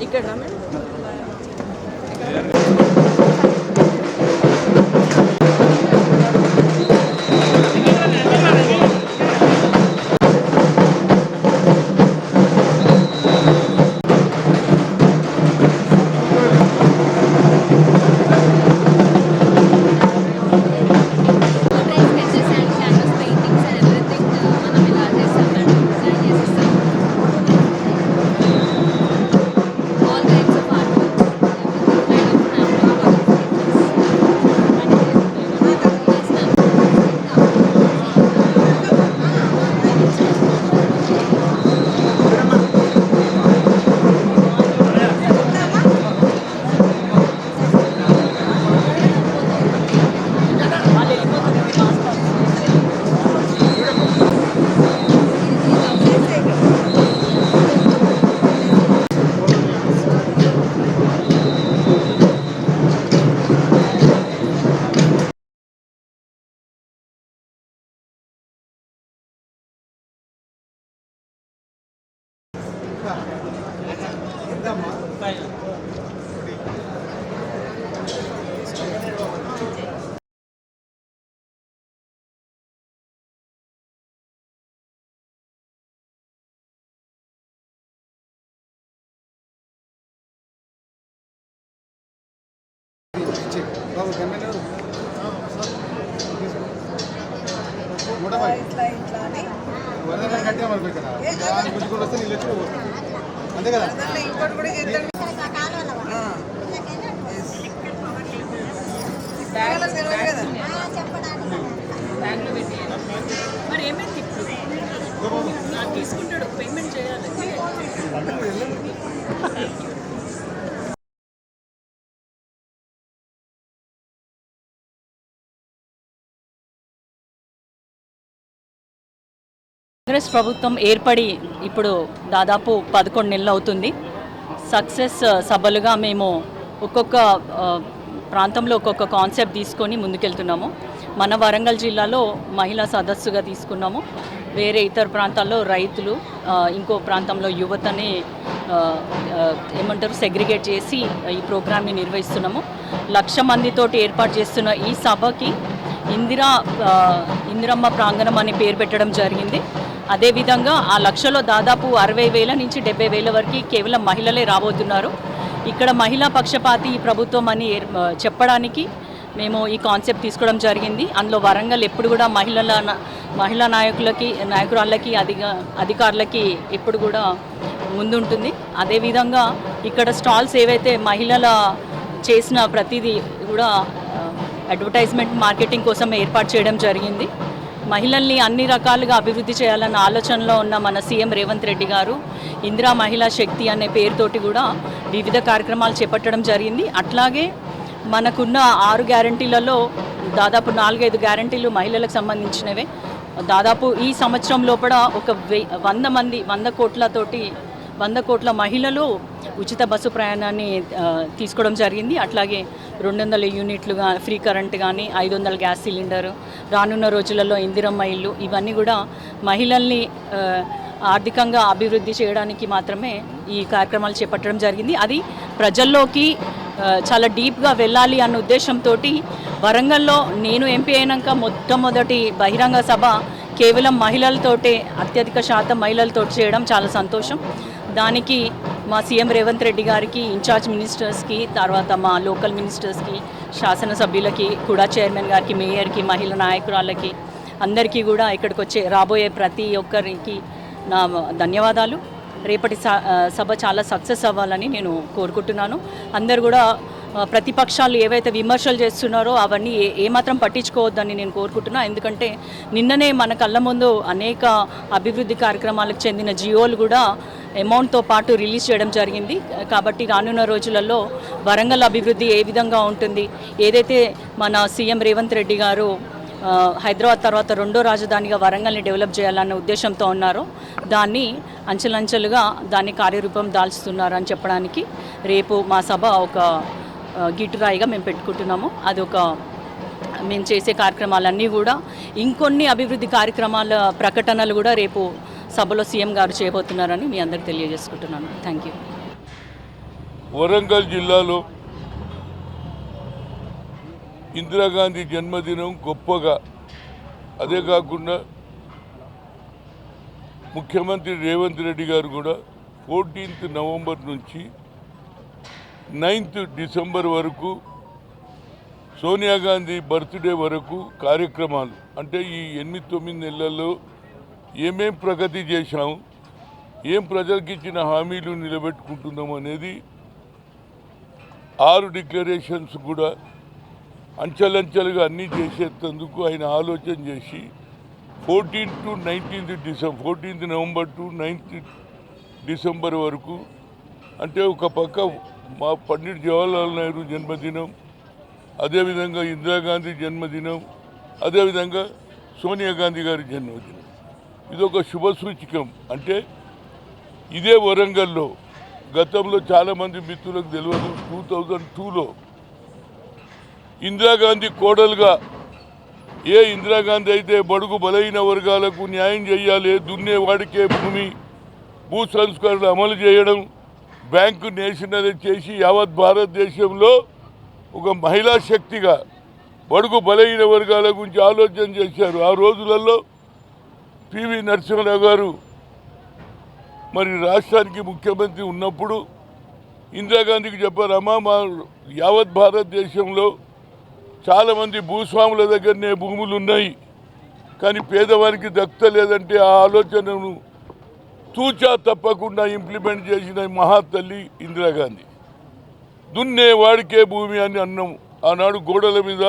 ఇక్కడ మేడం అంతే కదా మరి ఏమైంది ఇప్పుడు తీసుకుంటాడు పేమెంట్ చేయాలి. కాంగ్రెస్ ప్రభుత్వం ఏర్పడి ఇప్పుడు దాదాపు 11 నెలలు అవుతుంది. సక్సెస్ సభలుగా మేము ఒక్కొక్క ప్రాంతంలో ఒక్కొక్క కాన్సెప్ట్ తీసుకొని ముందుకెళ్తున్నాము. మన వరంగల్ జిల్లాలో మహిళా సదస్సుగా తీసుకున్నాము. వేరే ఇతర ప్రాంతాల్లో రైతులు, ఇంకో ప్రాంతంలో యువతని సెగ్రిగేట్ చేసి ఈ ప్రోగ్రామ్ని నిర్వహిస్తున్నాము. 1,00,000 మందితోటి ఏర్పాటు చేస్తున్న ఈ సభకి ఇందిరమ్మ ప్రాంగణం అనే పేరు పెట్టడం జరిగింది. అదేవిధంగా ఆ 1,00,000లో దాదాపు 60,000 నుంచి 70,000 వరకు కేవలం మహిళలే రాబోతున్నారు. ఇక్కడ మహిళా పక్షపాతి ప్రభుత్వం అని చెప్పడానికి మేము ఈ కాన్సెప్ట్ తీసుకోవడం జరిగింది. అందులో వరంగల్ ఎప్పుడు కూడా మహిళా నాయకురాళ్ళకి అధికారులకి ఎప్పుడు కూడా ముందుంటుంది. అదేవిధంగా ఇక్కడ స్టాల్స్ ఏవైతే మహిళల చేసిన ప్రతిదీ కూడా అడ్వర్టైజ్మెంట్ మార్కెటింగ్ కోసం ఏర్పాటు చేయడం జరిగింది. మహిళల్ని అన్ని రకాలుగా అభివృద్ధి చేయాలన్న ఆలోచనలో ఉన్న మన సీఎం రేవంత్ రెడ్డి గారు ఇందిరా మహిళా శక్తి అనే పేరుతోటి కూడా వివిధ కార్యక్రమాలు చేపట్టడం జరిగింది. అట్లాగే మనకున్న 6 గ్యారంటీలలో దాదాపు 4-5 గ్యారంటీలు మహిళలకు సంబంధించినవే. దాదాపు ఈ సంవత్సరం లోపల ఒక 100 కోట్ల మహిళలు ఉచిత బస్సు ప్రయాణాన్ని తీసుకోవడం జరిగింది. అట్లాగే 200 యూనిట్లు ఫ్రీ కరెంట్ కానీ, 500 గ్యాస్ సిలిండరు, రానున్న రోజులలో ఇందిరమ్మ ఇల్లు, ఇవన్నీ కూడా మహిళల్ని ఆర్థికంగా అభివృద్ధి చేయడానికి మాత్రమే ఈ కార్యక్రమాలు చేపట్టడం జరిగింది. అది ప్రజల్లోకి చాలా డీప్గా వెళ్ళాలి అన్న ఉద్దేశంతో వరంగల్లో నేను ఎంపీ అయినాక మొట్టమొదటి బహిరంగ సభ కేవలం మహిళలతోటే, అత్యధిక శాతం మహిళలతో చేయడం చాలా సంతోషం. దానికి మా సీఎం రేవంత్ రెడ్డి గారికి, ఇన్ఛార్జ్ మినిస్టర్స్కి, తర్వాత మా లోకల్ మినిస్టర్స్కి, శాసనసభ్యులకి, కూడా చైర్మన్ గారికి, మేయర్కి, మహిళా నాయకురాళ్ళకి అందరికీ కూడా ఇక్కడికి వచ్చే రాబోయే ప్రతి ఒక్కరికి నా ధన్యవాదాలు. రేపటి సభ చాలా సక్సెస్ అవ్వాలని నేను కోరుకుంటున్నాను. అందరు కూడా ప్రతిపక్షాలు ఏవైతే విమర్శలు చేస్తున్నారో అవన్నీ ఏమాత్రం పట్టించుకోవద్దని నేను కోరుకుంటున్నాను. ఎందుకంటే నిన్ననే మన కళ్ళ ముందు అనేక అభివృద్ధి కార్యక్రమాలకు చెందిన జియోలు కూడా అమౌంట్తో పాటు రిలీజ్ చేయడం జరిగింది. కాబట్టి రానున్న రోజులలో వరంగల్ అభివృద్ధి ఏ విధంగా ఉంటుంది, ఏదైతే మన సీఎం రేవంత్ రెడ్డి గారు హైదరాబాద్ తర్వాత రెండో రాజధానిగా వరంగల్ని డెవలప్ చేయాలన్న ఉద్దేశంతో ఉన్నారో దాన్ని అంచెలంచెలుగా దాన్ని కార్యరూపం దాల్చుతున్నారని చెప్పడానికి రేపు మా సభ ఒక గిట్టురాయిగా మేము పెట్టుకుంటున్నాము. అదొక మేము చేసే కార్యక్రమాలన్నీ కూడా ఇంకొన్ని అభివృద్ధి కార్యక్రమాల ప్రకటనలు కూడా రేపు సభలో సీఎం గారు చేయబోతున్నారని మీ అందరికి తెలియజేసుకుంటున్నాను. Thank you. వరంగల్ జిల్లాలో ఇందిరాగాంధీ జన్మదినం గొప్పగా, అదే కాకుండా ముఖ్యమంత్రి రేవంత్ రెడ్డి గారు కూడా 14th నవంబర్ నుంచి 9th డిసెంబర్ వరకు సోనియా గాంధీ బర్త్డే వరకు కార్యక్రమాలు, అంటే ఈ 8-9 నెలల్లో ఏమేం ప్రగతి చేశాము, ఏం ప్రజలకు ఇచ్చిన హామీలు నిలబెట్టుకుంటున్నాం అనేది 6 డిక్లరేషన్స్ కూడా అంచెలంచెలుగా అన్నీ చేసేందుకు ఆయన ఆలోచన చేసి 14th to 19th December 14th November to 9th December వరకు, అంటే ఒక పక్క మా పండిట్ జవహర్లాల్ నెహ్రూ జన్మదినం, అదేవిధంగా ఇందిరాగాంధీ జన్మదినం, అదేవిధంగా సోనియా గాంధీ గారి జన్మదినం. ఇదొక శుభ సూచకం. అంటే ఇదే వరంగల్లో గతంలో చాలామంది మిత్రులకు తెలియదు, 2002లో ఇందిరాగాంధీ కోడలుగా, ఏ ఇందిరాగాంధీ అయితే బడుగు బలహీన వర్గాలకు న్యాయం చేయాలి, దున్నేవాడికే భూ సంస్కరణ అమలు చేయడం, బ్యాంకు నేషనలైజ్ చేసి యావత్ భారతదేశంలో ఒక మహిళా శక్తిగా బడుగు బలహీన వర్గాల గురించి ఆలోచన చేశారు. ఆ రోజులలో పివి నరసింహరావు గారు మరి రాష్ట్రానికి ముఖ్యమంత్రి ఉన్నప్పుడు ఇందిరాగాంధీకి చెప్పారు, అమ్మా మా యావత్ భారతదేశంలో చాలామంది భూస్వాముల దగ్గరనే భూములు ఉన్నాయి, కానీ పేదవానికి దక్కలేదంటే ఆ ఆలోచనను తూచా తప్పకుండా ఇంప్లిమెంట్ చేసిన మహాతల్లి ఇందిరాగాంధీ. దున్నేవాడికే భూమి అని అన్నాం. ఆనాడు గోడల మీద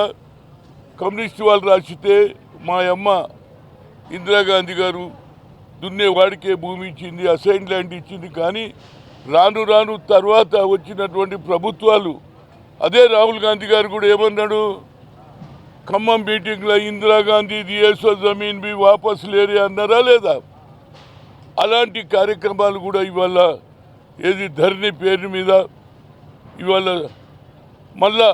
కమ్యూనిస్ట్ వాళ్ళు రాసితే మా అమ్మ ఇందిరాగాంధీ గారు దున్నేవాడికే భూమి ఇచ్చింది, అసైన్ ల్యాండ్ ఇచ్చింది. కానీ రాను రాను తర్వాత వచ్చినటువంటి ప్రభుత్వాలు, అదే రాహుల్ గాంధీ గారు కూడా ఏమన్నాడు, ఖమ్మం మీటింగ్లో ఇందిరాగాంధీ దియేసో జమీన్ బి వాపస్ లేరే అన్నారా లేదా? అలాంటి కార్యక్రమాలు కూడా ఇవాళ ఏది ధరణి పేరు మీద ఇవాళ మళ్ళా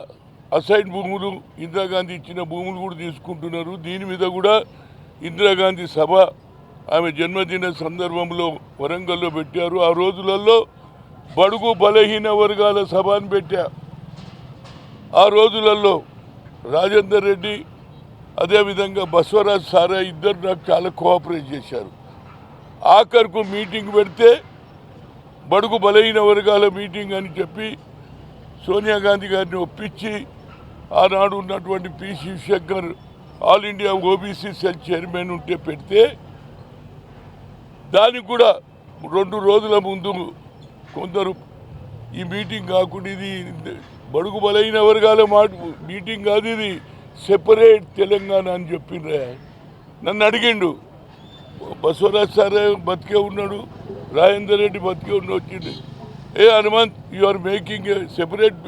అసైన్ భూములు, ఇందిరాగాంధీ ఇచ్చిన భూములు కూడా తీసుకుంటున్నారు. దీని మీద కూడా ఇందిరాగాంధీ సభ ఆమె జన్మదిన సందర్భంలో వరంగల్లో పెట్టారు. ఆ రోజులలో బడుగు బలహీన వర్గాల సభ అని పెట్టా. ఆ రోజులలో రాజేందర్ రెడ్డి, అదేవిధంగా బసవరాజ్ సారా ఇద్దరు నాకు చాలా కోఆపరేట్ చేశారు. ఆఖరుకు మీటింగ్ పెడితే బడుగు బలహీన వర్గాల మీటింగ్ అని చెప్పి సోనియా గాంధీ గారిని ఒప్పించి ఆనాడు ఉన్నటువంటి P Shivshankar all India OBC cell chairman ఉంటే పెడితే దానికి కూడా 2 రోజుల ముందు కొందరు ఈ మీటింగ్ కాకుండా ఇది బడుగు బలహీన వర్గాల మీటింగ్ కాదు, ఇది సెపరేట్ తెలంగాణ అని చెప్పిండ్రే. నన్ను అడిగిండు, బసవరాజ్ సారే బతికే ఉన్నాడు, రాజేందర్ రెడ్డి బతికే ఉండి వచ్చింది, ఏ Hanumanth you are making a separate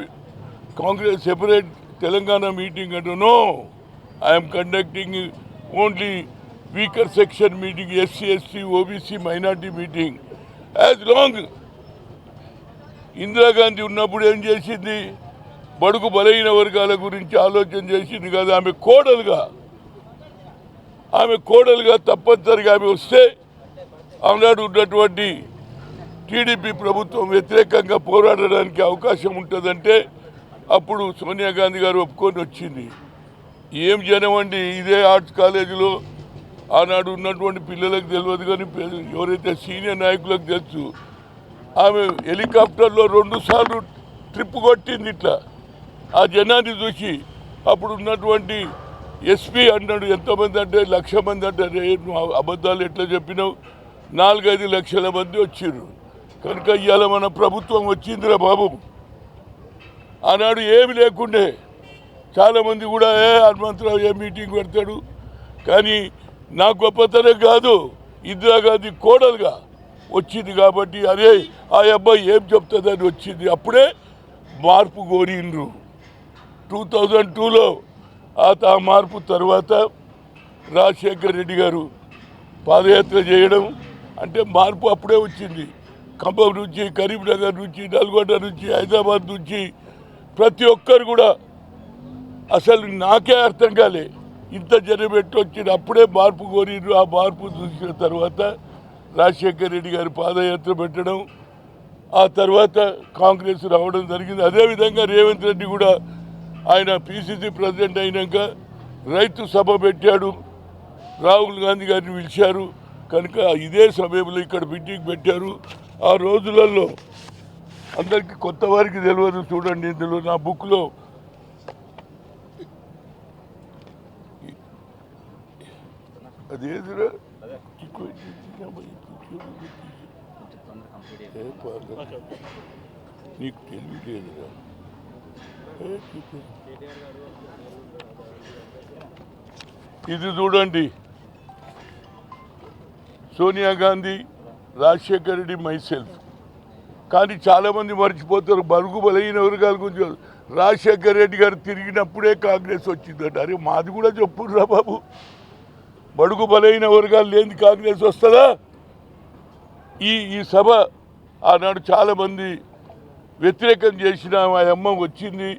Congress separate Telangana meeting అంటే, no I'm conducting only weaker section meeting, SC ST OBC minority meeting. As long Indira Gandhi ఉన్నప్పుడు ఏం చేసింది, బడుగు బలహీన వర్గాల గురించి ఆలోచన చేసింది కదా. ఆమె కోడలుగా తప్పనిసరిగా ఆమె వస్తే ఆనాడు ఉన్నటువంటి టీడీపీ ప్రభుత్వం వ్యతిరేకంగా పోరాడడానికి అవకాశం ఉంటుందంటే అప్పుడు సోనియా గాంధీ గారు ఒప్పుకొని వచ్చింది. ఏం జనం అండి, ఇదే ఆర్ట్స్ కాలేజీలో ఆనాడు ఉన్నటువంటి పిల్లలకు తెలియదు, కానీ ఎవరైతే సీనియర్ నాయకులకు తెలుసు. ఆమె హెలికాప్టర్లో 2 సార్లు ట్రిప్ కొట్టింది ఇట్లా. ఆ జనాన్ని చూసి అప్పుడు ఉన్నటువంటి ఎస్పీ అన్నాడు, ఎంతమంది అంటే 1,00,000 మంది అంటారు. నువ్వు అబద్ధాలు ఎట్లా చెప్పినావు, 4-5 లక్షల మంది వచ్చిర్రు. కనుక ఇవాళ మన ప్రభుత్వం వచ్చిందిరా బాబు. ఆనాడు ఏమి లేకుండే, చాలామంది కూడా హనుమంతరావు ఏ మీటింగ్ పెడతాడు, కానీ నా గొప్పతనం కాదు, ఇందిరాగాంధీ కోడలుగా వచ్చింది కాబట్టి అదే ఆ అబ్బాయి ఏం చెప్తుందని వచ్చింది. అప్పుడే మార్పు కోరిండ్రు 2002లో. ఆ మార్పు తర్వాత రాజశేఖర్ రెడ్డి గారు పాదయాత్ర చేయడం అంటే మార్పు అప్పుడే వచ్చింది. ఖమ్మం నుంచి, కరీంనగర్ నుంచి, నల్గొండ నుంచి, హైదరాబాద్ నుంచి ప్రతి ఒక్కరు కూడా అసలు నాకే అర్థం కాలే ఇంత జనం వచ్చిన అప్పుడే మార్పు కోరిరు. ఆ మార్పు చూసిన తర్వాత రాజశేఖర్ రెడ్డి గారు పాదయాత్ర పెట్టడం, ఆ తర్వాత కాంగ్రెస్ రావడం జరిగింది. అదేవిధంగా రేవంత్ రెడ్డి కూడా ఆయన పిసిసి ప్రెసిడెంట్ అయినాక రైతు సభ పెట్టాడు, రాహుల్ గాంధీ గారిని పిలిచారు కనుక ఇదే సమయంలో ఇక్కడ మీటింగ్ పెట్టారు. ఆ రోజులలో అందరికీ కొత్త వారికి తెలియదు, చూడండి ఇందులో నా బుక్లో అదేదిరా నీకు తెలియలేదురా. ఇది చూడండి, సోనియా గాంధీ, రాజశేఖర్ రెడ్డి, మైసెల్ఫ్. కానీ చాలామంది మర్చిపోతారు బరుగు బలహీన వర్గాల గురించి. రాజశేఖర్ రెడ్డి గారు తిరిగినప్పుడే కాంగ్రెస్ వచ్చిందట. అరే మాది కూడా చెప్పుర్రా బాబు, బడుగు బలహీన వర్గాలు లేని కాంగ్రెస్ వస్తుందా? ఈ సభ ఆనాడు చాలామంది వ్యతిరేకం చేసిన మా అమ్మ వచ్చింది,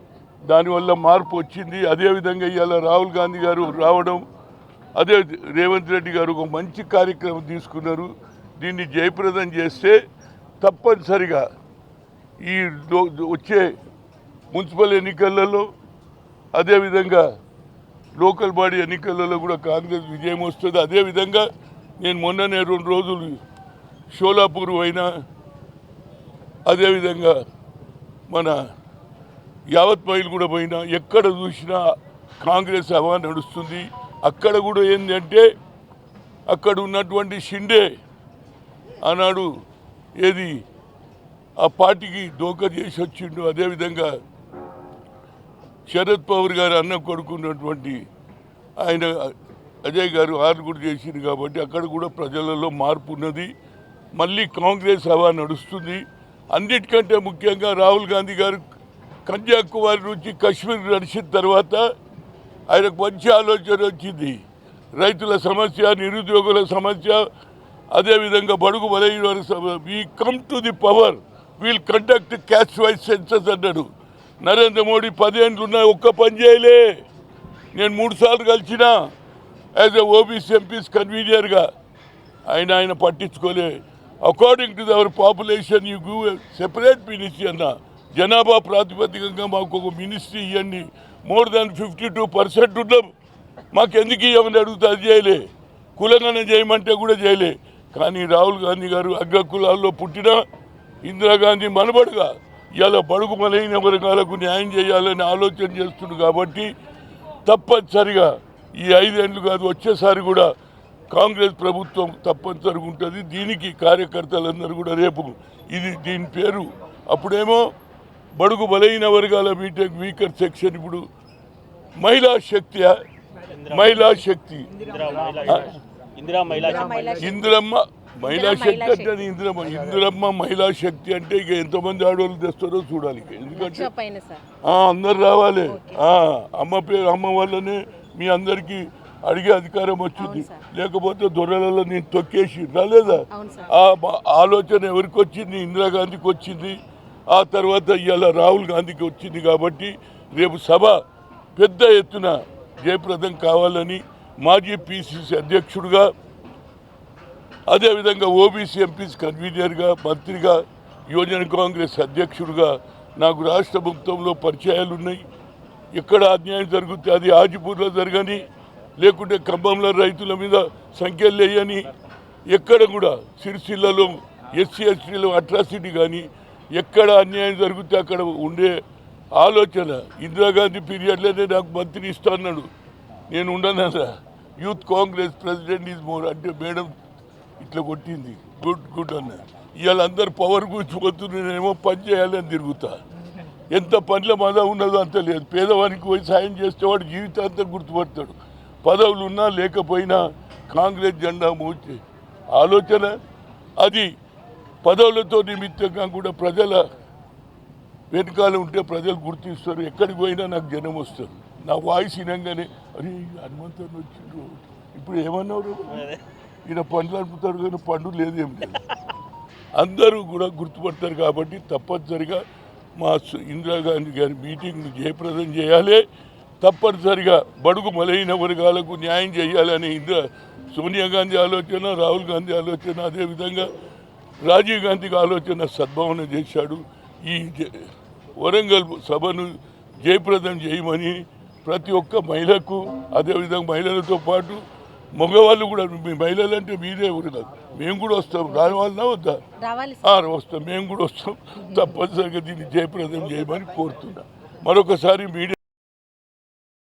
దానివల్ల మార్పు వచ్చింది. అదేవిధంగా ఇవాళ రాహుల్ గాంధీ గారు రావడం, అదే రేవంత్ రెడ్డి గారు ఒక మంచి కార్యక్రమం తీసుకున్నారు. దీన్ని జయప్రదం చేస్తే తప్పనిసరిగా ఈ వచ్చే మున్సిపల్ ఎన్నికలలో అదేవిధంగా లోకల్ బాడీ ఎన్నికలలో కూడా కాంగ్రెస్ విజయం వస్తుంది. అదేవిధంగా నేను మొన్ననే 2 రోజులు షోలాపూర్ అయినా, అదేవిధంగా మన యావత్ మైల్ కూడా పోయినా, ఎక్కడ చూసినా కాంగ్రెస్ హవా నడుస్తుంది. అక్కడ కూడా ఏంటంటే అక్కడ ఉన్నటువంటి షిండే ఆనాడు ఏది ఆ పార్టీకి దోకా చేసి వచ్చిండు. అదేవిధంగా శరద్ పవార్ గారు అన్న కొడుకున్నటువంటి ఆయన అజయ్ గారు కూడా చేసింది. కాబట్టి అక్కడ కూడా ప్రజలలో మార్పు ఉన్నది. మళ్ళీ కాంగ్రెస్ హవా నడుస్తుంది. అన్నిటికంటే ముఖ్యంగా రాహుల్ గాంధీ గారు కన్యాకుమారి నుంచి కాశ్మీర్ నడిచిన తర్వాత ఆయనకు మంచి ఆలోచన వచ్చింది. రైతుల సమస్య, నిరుద్యోగుల సమస్య, అదేవిధంగా బడుగు బలహీన we come to the power, wheel conduct caste wise census అన్నాడు. నరేంద్ర మోడీ 10 ఏళ్ళు ఉన్నా ఒక్క పని చేయలే. నేను 3 సార్లు కలిసిన యాజ్ ఎ ఓబీసీ ఎంపీస్ కన్వీనియర్గా, ఆయన పట్టించుకోలే. According to our population you give separate ministry అన్న, జనాభా ప్రాతిపదికంగా మాకు ఒక మినిస్ట్రీ ఇవ్వండి. మోర్ దాన్ 52% ఉన్నాం, మాకెందుకు ఇవ్వమని అడుగుతా, అది చేయలే. కులంగానే చేయమంటే కూడా చేయలే. కానీ రాహుల్ గాంధీ గారు అగ్ర కులాల్లో పుట్టిన ఇందిరాగాంధీ మనబడుగా ఇలా బడుగు బలహీన వర్గాలకు న్యాయం చేయాలని ఆలోచన చేస్తుంది. కాబట్టి తప్పనిసరిగా ఈ 5 ఏళ్ళు కాదు, వచ్చేసారి కూడా కాంగ్రెస్ ప్రభుత్వం తప్పనిసరిగా ఉంటుంది. దీనికి కార్యకర్తలందరూ కూడా రేపు దీని పేరు అప్పుడేమో బడుగు బలహీన వర్గాల వీకర్ సెక్షన్, ఇప్పుడు మహిళా శక్తి, ఇందిరమ్మ మహిళా శక్తి అంటే ఇందిరమ్మ మహిళా శక్తి అంటే ఇక ఎంతమంది ఆడవాళ్ళు తెస్తారో చూడాలి. ఎందుకంటే అందరు రావాలి. అమ్మ వల్లనే మీ అందరికీ అడిగే అధికారం వచ్చింది. లేకపోతే దొరలలో నేను తొక్కేసి రాలేదా? ఆ ఆలోచన ఎవరికి వచ్చింది? ఇందిరాగాంధీకి వచ్చింది. ఆ తర్వాత ఇవాళ రాహుల్ గాంధీకి వచ్చింది. కాబట్టి రేపు సభ పెద్ద ఎత్తున జయప్రదం కావాలని మాజీ పిసిసి అధ్యక్షుడిగా, అదేవిధంగా ఓబీసీ ఎంపీస్ కన్వీనర్గా, మంత్రిగా, యువజన కాంగ్రెస్ అధ్యక్షుడిగా నాకు రాష్ట్ర మొత్తంలో పరిచయాలు ఉన్నాయి. ఎక్కడ అన్యాయం జరిగితే అది ఆజిపూర్లో జరగని, లేకుంటే ఖమ్మంలో రైతుల మీద సంఖ్యలు వేయని, ఎక్కడ కూడా సిరిసిల్లలో ఎస్సీ ఎస్టీలో అట్రాసిటీ కానీ ఎక్కడ అన్యాయం జరిగితే అక్కడ ఉండే ఆలోచన. ఇందిరాగాంధీ పీరియడ్లోనే నాకు మంత్రి ఇస్తా అన్నాడు, నేను ఉండనన్నా. Youth Congress president is more అంటే మేడం ఇట్లా కొట్టింది, గుడ్ అన్న. ఇవాళ అందరు పవర్ గురించి పోతున్నానేమో పని చేయాలని తిరుగుతా. ఎంత పనిలో మజా ఉన్నదో అంత లేదు. పేదవానికి పోయి సాయం చేసేవాడు జీవితాంతం గుర్తుపడతాడు. పదవులు ఉన్నా లేకపోయినా కాంగ్రెస్ జెండా మోచే ఆలోచన అది. పదవులతో నిమిత్తంగా కూడా ప్రజల వెనకాల ఉంటే ప్రజలు గుర్తిస్తారు. ఎక్కడికి పోయినా నాకు జనం వస్తారు. నా వాయిస్ వినంగానే అరే హనుమంతుని వచ్చిండ్రు ఇప్పుడు ఏమన్నారు ఈయన పండ్లు అనుపుతాడు కానీ పండు లేదు ఏం లేదు. అందరూ కూడా గుర్తుపడతారు కాబట్టి తప్పనిసరిగా మా ఇందిరాగాంధీ గారి మీటింగ్ను జయప్రదం చేయాలి. తప్పనిసరిగా బడుగు బలైన వర్గాలకు న్యాయం చేయాలని సోనియా గాంధీ ఆలోచన, రాహుల్ గాంధీ ఆలోచన, అదేవిధంగా రాజీవ్ గాంధీకి ఆలోచన సద్భావన చేశాడు. ఈ వరంగల్ సభను జయప్రదం చేయమని ప్రతి ఒక్క మహిళకు, అదేవిధంగా మహిళలతో పాటు మగవాళ్ళు కూడా, మహిళలు అంటే మీరే ఎవరు కాదు, మేము కూడా వస్తాం. రావాలన్నా వద్దా? వస్తాం, మేము కూడా వస్తాం. తప్పనిసరిగా దీన్ని జయప్రదం చేయమని కోరుతున్నాం. మరొకసారి మీడియా